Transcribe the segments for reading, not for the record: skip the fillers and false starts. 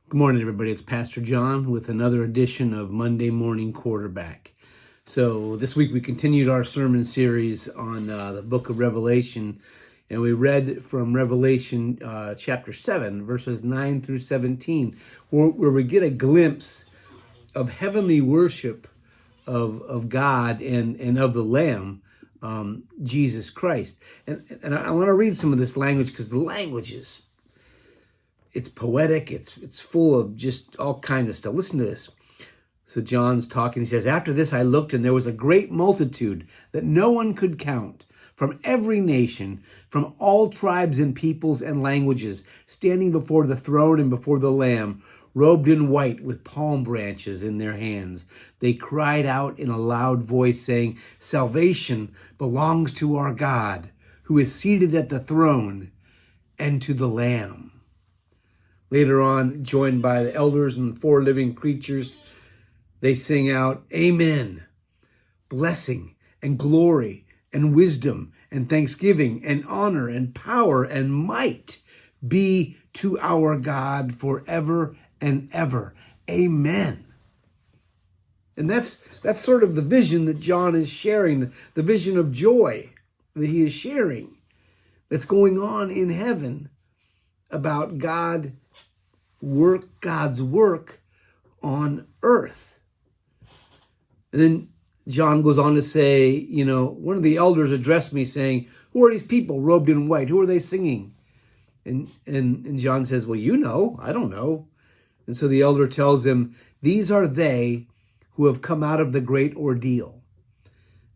Good morning, everybody. It's Pastor John with another edition of Monday Morning Quarterback. So this week we continued our sermon series on the book of Revelation, and we read from Revelation chapter 7, verses 9 through 17, where we get a glimpse of heavenly worship of God and of the Lamb, Jesus Christ. And I want to read some of this language because the language it's poetic, it's full of just all kind of stuff. Listen to this. So John's talking, he says, "After this I looked, and there was a great multitude that no one could count, from every nation, from all tribes and peoples and languages, standing before the throne and before the Lamb, robed in white with palm branches in their hands. They cried out in a loud voice, saying, 'Salvation belongs to our God, who is seated at the throne, and to the Lamb.'" Later on, joined by the elders and 4 living creatures, they sing out, "Amen. Blessing and glory and wisdom and thanksgiving and honor and power and might be to our God forever and ever. Amen." And that's sort of the vision that John is sharing, the vision of joy that he is sharing that's going on in heaven about God's work on earth. And then John goes on to say, one of the elders addressed me saying, "Who are these people robed in white? Who are they singing?" And John says, "Well, I don't know." And so the elder tells him, "These are they who have come out of the great ordeal,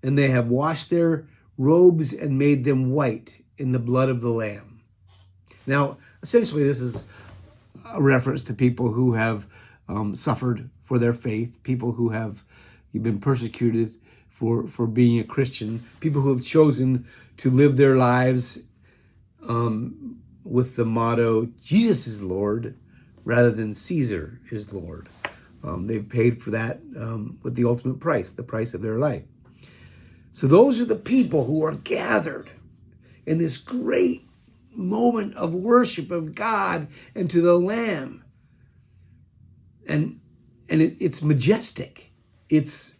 and they have washed their robes and made them white in the blood of the Lamb." Now, essentially, this is a reference to people who have suffered for their faith, people who have been persecuted for being a Christian, people who have chosen to live their lives with the motto, "Jesus is Lord," rather than "Caesar is Lord." They've paid for that with the ultimate price, the price of their life. So those are the people who are gathered in this great moment of worship of God and to the Lamb. And it's majestic. It's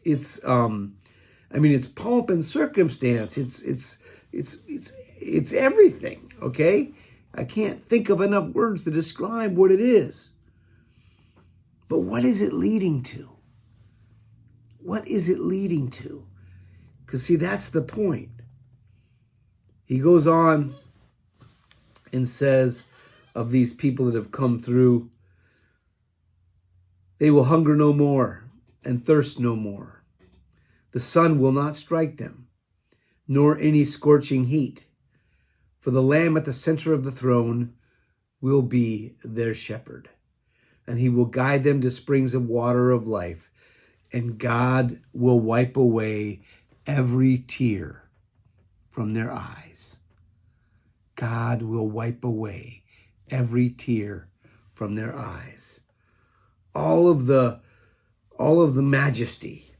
pomp and circumstance. It's everything, okay? I can't think of enough words to describe what it is. But what is it leading to? What is it leading to? Because see, that's the point. He goes on and says of these people that have come through, "They will hunger no more and thirst no more. The sun will not strike them, nor any scorching heat. For the Lamb at the center of the throne will be their shepherd, and he will guide them to springs of water of life, and God will wipe away every tear from their eyes." God will wipe away every tear from their eyes. All of the majesty,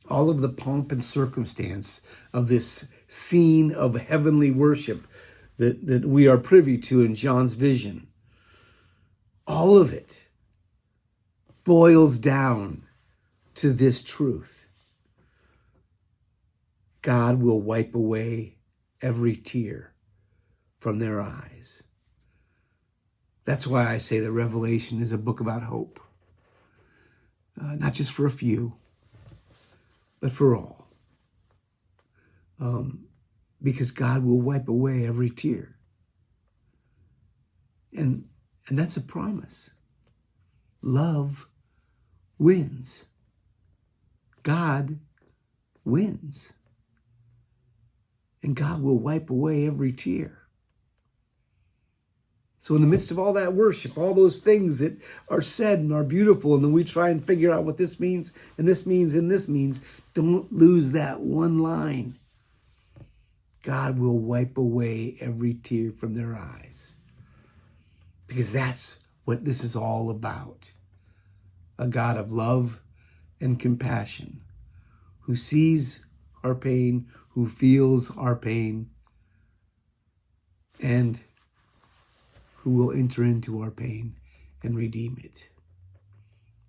all of the pomp and circumstance of this scene of heavenly worship that we are privy to in John's vision, all of it boils down to this truth: God will wipe away every tear from their eyes. That's why I say that Revelation is a book about hope. Not just for a few, but for all. Because God will wipe away every tear. And that's a promise. Love wins. God wins. And God will wipe away every tear. So in the midst of all that worship, all those things that are said and are beautiful, and then we try and figure out what this means, and this means, and this means, don't lose that one line. God will wipe away every tear from their eyes. Because that's what this is all about. A God of love and compassion, who sees our pain, who feels our pain, and who will enter into our pain and redeem it.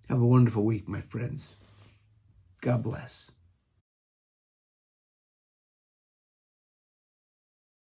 Have a wonderful week, my friends. God bless.